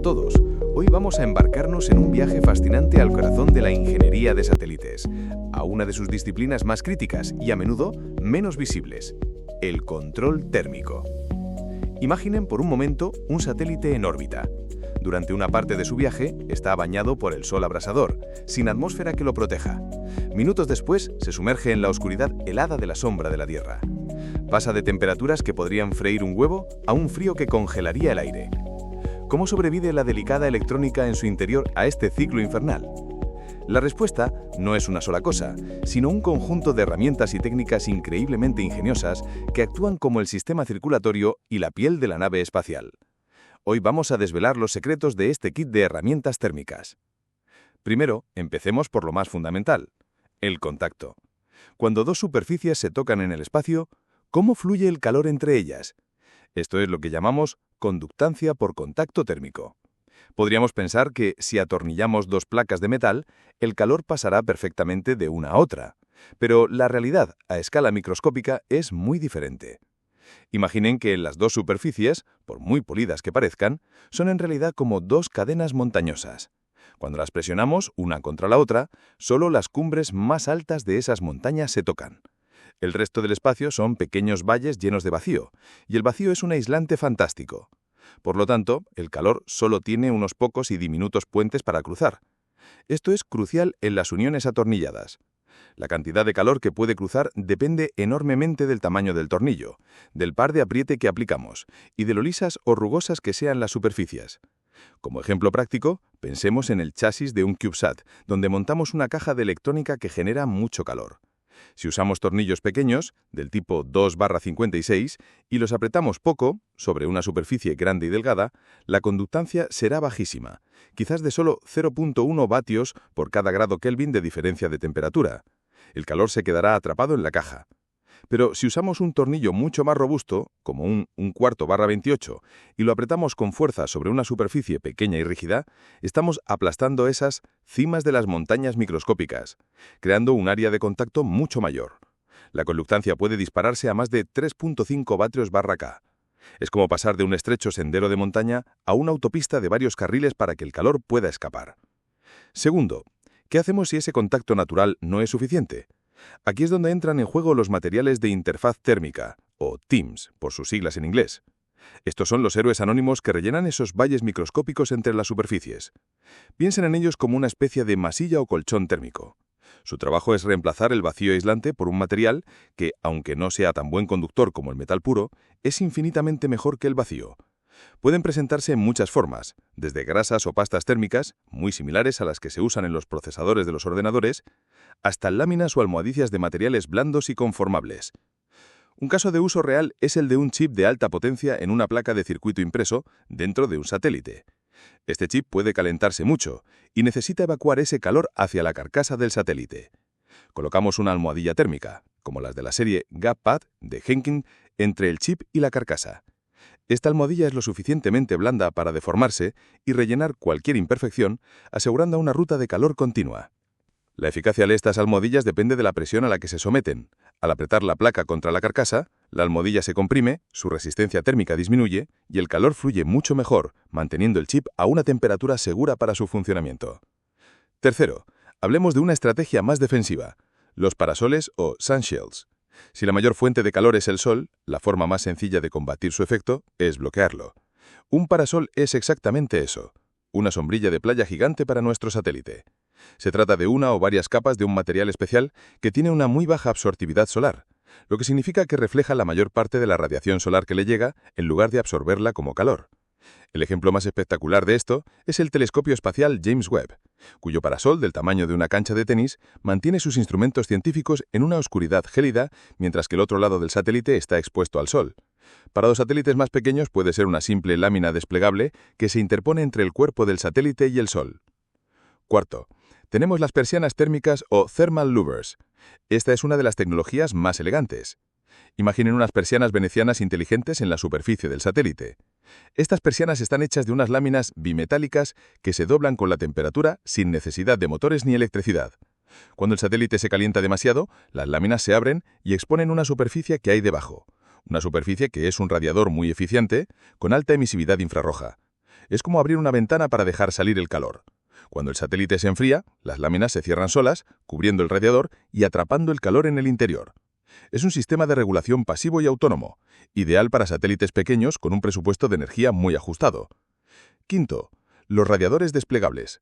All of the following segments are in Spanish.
todos. Hoy vamos a embarcarnos en un viaje fascinante al corazón de la ingeniería de satélites, a una de sus disciplinas más críticas y a menudo menos visibles, el control térmico. Imaginen por un momento un satélite en órbita. Durante una parte de su viaje está bañado por el sol abrasador, sin atmósfera que lo proteja. Minutos después se sumerge en la oscuridad helada de la sombra de la Tierra. Pasa de temperaturas que podrían freír un huevo a un frío que congelaría el aire. ¿Cómo sobrevive la delicada electrónica en su interior a este ciclo infernal? La respuesta no es una sola cosa, sino un conjunto de herramientas y técnicas increíblemente ingeniosas que actúan como el sistema circulatorio y la piel de la nave espacial. Hoy vamos a desvelar los secretos de este kit de herramientas térmicas. Primero, empecemos por lo más fundamental, el contacto. Cuando dos superficies se tocan en el espacio, ¿cómo fluye el calor entre ellas? Esto es lo que llamamos conductancia por contacto térmico. Podríamos pensar que si atornillamos dos placas de metal, el calor pasará perfectamente de una a otra. Pero la realidad, a escala microscópica, es muy diferente. Imaginen que las dos superficies, por muy polidas que parezcan, son en realidad como dos cadenas montañosas. Cuando las presionamos una contra la otra, solo las cumbres más altas de esas montañas se tocan. El resto del espacio son pequeños valles llenos de vacío, y el vacío es un aislante fantástico. Por lo tanto, el calor solo tiene unos pocos y diminutos puentes para cruzar. Esto es crucial en las uniones atornilladas. La cantidad de calor que puede cruzar depende enormemente del tamaño del tornillo, del par de apriete que aplicamos y de lo lisas o rugosas que sean las superficies. Como ejemplo práctico, pensemos en el chasis de un CubeSat, donde montamos una caja de electrónica que genera mucho calor. Si usamos tornillos pequeños, del tipo 2/56, y los apretamos poco, sobre una superficie grande y delgada, la conductancia será bajísima, quizás de solo 0.1 vatios por cada grado Kelvin de diferencia de temperatura. El calor se quedará atrapado en la caja. Pero si usamos un tornillo mucho más robusto, como un 1/4/28, y lo apretamos con fuerza sobre una superficie pequeña y rígida, estamos aplastando esas cimas de las montañas microscópicas, creando un área de contacto mucho mayor. La conductancia puede dispararse a más de 3.5 vatios/K. Es como pasar de un estrecho sendero de montaña a una autopista de varios carriles para que el calor pueda escapar. Segundo, ¿qué hacemos si ese contacto natural no es suficiente? Aquí es donde entran en juego los materiales de interfaz térmica, o TIMS, por sus siglas en inglés. Estos son los héroes anónimos que rellenan esos valles microscópicos entre las superficies. Piensen en ellos como una especie de masilla o colchón térmico. Su trabajo es reemplazar el vacío aislante por un material que, aunque no sea tan buen conductor como el metal puro, es infinitamente mejor que el vacío. Pueden presentarse en muchas formas, desde grasas o pastas térmicas, muy similares a las que se usan en los procesadores de los ordenadores, hasta láminas o almohadillas de materiales blandos y conformables. Un caso de uso real es el de un chip de alta potencia en una placa de circuito impreso dentro de un satélite. Este chip puede calentarse mucho y necesita evacuar ese calor hacia la carcasa del satélite. Colocamos una almohadilla térmica, como las de la serie GapPad de Henkin, entre el chip y la carcasa. Esta almohadilla es lo suficientemente blanda para deformarse y rellenar cualquier imperfección, asegurando una ruta de calor continua. La eficacia de estas almohadillas depende de la presión a la que se someten. Al apretar la placa contra la carcasa, la almohadilla se comprime, su resistencia térmica disminuye y el calor fluye mucho mejor, manteniendo el chip a una temperatura segura para su funcionamiento. Tercero, hablemos de una estrategia más defensiva, los parasoles o sunshields. Si la mayor fuente de calor es el sol, la forma más sencilla de combatir su efecto es bloquearlo. Un parasol es exactamente eso, una sombrilla de playa gigante para nuestro satélite. Se trata de una o varias capas de un material especial que tiene una muy baja absortividad solar, lo que significa que refleja la mayor parte de la radiación solar que le llega en lugar de absorberla como calor. El ejemplo más espectacular de esto es el telescopio espacial James Webb, cuyo parasol del tamaño de una cancha de tenis mantiene sus instrumentos científicos en una oscuridad gélida mientras que el otro lado del satélite está expuesto al sol. Para los satélites más pequeños puede ser una simple lámina desplegable que se interpone entre el cuerpo del satélite y el sol. Cuarto, tenemos las persianas térmicas o thermal louvers. Esta es una de las tecnologías más elegantes. Imaginen unas persianas venecianas inteligentes en la superficie del satélite. Estas persianas están hechas de unas láminas bimetálicas que se doblan con la temperatura sin necesidad de motores ni electricidad. Cuando el satélite se calienta demasiado, las láminas se abren y exponen una superficie que hay debajo. Una superficie que es un radiador muy eficiente, con alta emisividad infrarroja. Es como abrir una ventana para dejar salir el calor. Cuando el satélite se enfría, las láminas se cierran solas, cubriendo el radiador y atrapando el calor en el interior. Es un sistema de regulación pasivo y autónomo, ideal para satélites pequeños con un presupuesto de energía muy ajustado. Quinto, los radiadores desplegables.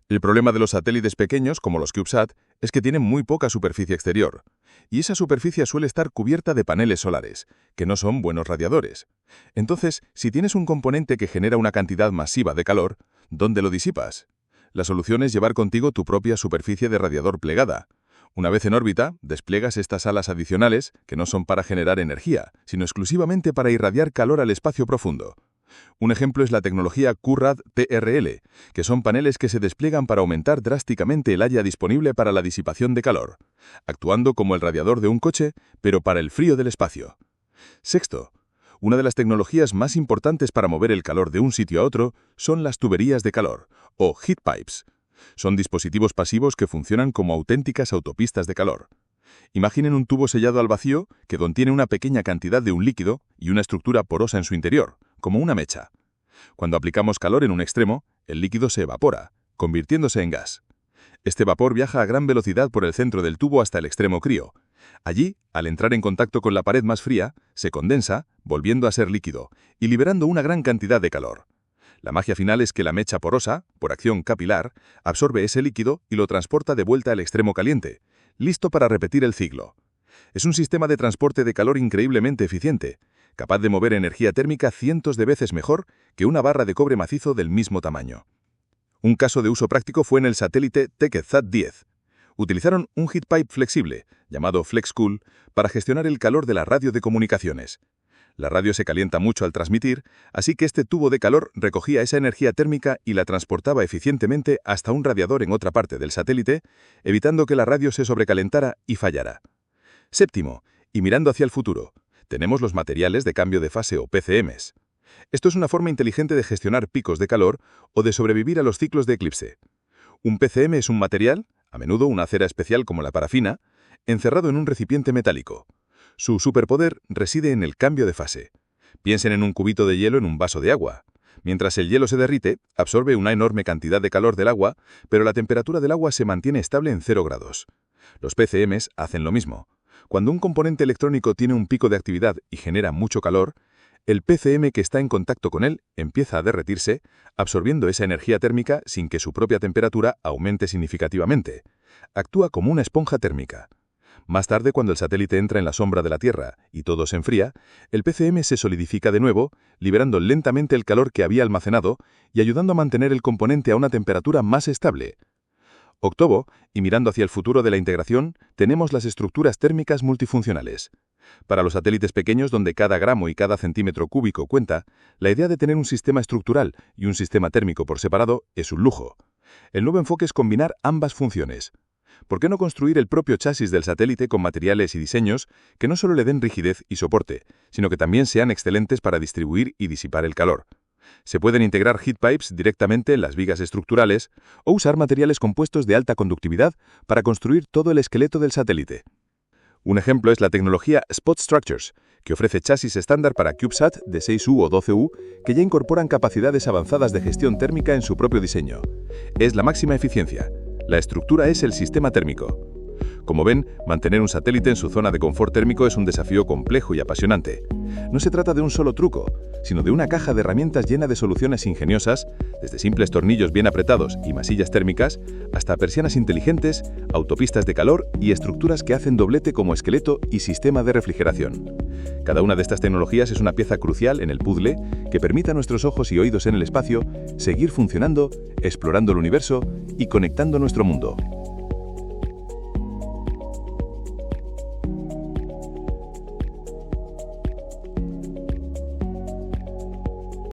El problema de los satélites pequeños, como los CubeSat, es que tienen muy poca superficie exterior, y esa superficie suele estar cubierta de paneles solares, que no son buenos radiadores. Entonces, si tienes un componente que genera una cantidad masiva de calor, ¿dónde lo disipas? La solución es llevar contigo tu propia superficie de radiador plegada. Una vez en órbita, despliegas estas alas adicionales, que no son para generar energía, sino exclusivamente para irradiar calor al espacio profundo. Un ejemplo es la tecnología QRAD-TRL, que son paneles que se despliegan para aumentar drásticamente el área disponible para la disipación de calor, actuando como el radiador de un coche, pero para el frío del espacio. Sexto, una de las tecnologías más importantes para mover el calor de un sitio a otro son las tuberías de calor, o heat pipes. Son dispositivos pasivos que funcionan como auténticas autopistas de calor. Imaginen un tubo sellado al vacío que contiene una pequeña cantidad de un líquido y una estructura porosa en su interior, como una mecha. Cuando aplicamos calor en un extremo, el líquido se evapora, convirtiéndose en gas. Este vapor viaja a gran velocidad por el centro del tubo hasta el extremo crío. Allí, al entrar en contacto con la pared más fría, se condensa, volviendo a ser líquido, y liberando una gran cantidad de calor. La magia final es que la mecha porosa, por acción capilar, absorbe ese líquido y lo transporta de vuelta al extremo caliente, listo para repetir el ciclo. Es un sistema de transporte de calor increíblemente eficiente, capaz de mover energía térmica cientos de veces mejor que una barra de cobre macizo del mismo tamaño. Un caso de uso práctico fue en el satélite TechSat-10. Utilizaron un heat pipe flexible, llamado FlexCool, para gestionar el calor de la radio de comunicaciones. La radio se calienta mucho al transmitir, así que este tubo de calor recogía esa energía térmica y la transportaba eficientemente hasta un radiador en otra parte del satélite, evitando que la radio se sobrecalentara y fallara. Séptimo, y mirando hacia el futuro, tenemos los materiales de cambio de fase o PCMs. Esto es una forma inteligente de gestionar picos de calor o de sobrevivir a los ciclos de eclipse. Un PCM es un material, a menudo una cera especial como la parafina, encerrado en un recipiente metálico. Su superpoder reside en el cambio de fase. Piensen en un cubito de hielo en un vaso de agua. Mientras el hielo se derrite, absorbe una enorme cantidad de calor del agua, pero la temperatura del agua se mantiene estable en 0 grados. Los PCMs hacen lo mismo. Cuando un componente electrónico tiene un pico de actividad y genera mucho calor, el PCM que está en contacto con él empieza a derretirse, absorbiendo esa energía térmica sin que su propia temperatura aumente significativamente. Actúa como una esponja térmica. Más tarde, cuando el satélite entra en la sombra de la Tierra y todo se enfría, el PCM se solidifica de nuevo, liberando lentamente el calor que había almacenado y ayudando a mantener el componente a una temperatura más estable. Octavo, y mirando hacia el futuro de la integración, tenemos las estructuras térmicas multifuncionales. Para los satélites pequeños donde cada gramo y cada centímetro cúbico cuenta, la idea de tener un sistema estructural y un sistema térmico por separado es un lujo. El nuevo enfoque es combinar ambas funciones. ¿Por qué no construir el propio chasis del satélite con materiales y diseños que no solo le den rigidez y soporte, sino que también sean excelentes para distribuir y disipar el calor? Se pueden integrar heat pipes directamente en las vigas estructurales o usar materiales compuestos de alta conductividad para construir todo el esqueleto del satélite. Un ejemplo es la tecnología Spot Structures, que ofrece chasis estándar para CubeSat de 6U o 12U que ya incorporan capacidades avanzadas de gestión térmica en su propio diseño. Es la máxima eficiencia. La estructura es el sistema térmico. Como ven, mantener un satélite en su zona de confort térmico es un desafío complejo y apasionante. No se trata de un solo truco, sino de una caja de herramientas llena de soluciones ingeniosas, desde simples tornillos bien apretados y masillas térmicas, hasta persianas inteligentes, autopistas de calor y estructuras que hacen doblete como esqueleto y sistema de refrigeración. Cada una de estas tecnologías es una pieza crucial en el puzzle que permite a nuestros ojos y oídos en el espacio seguir funcionando, explorando el universo y conectando nuestro mundo.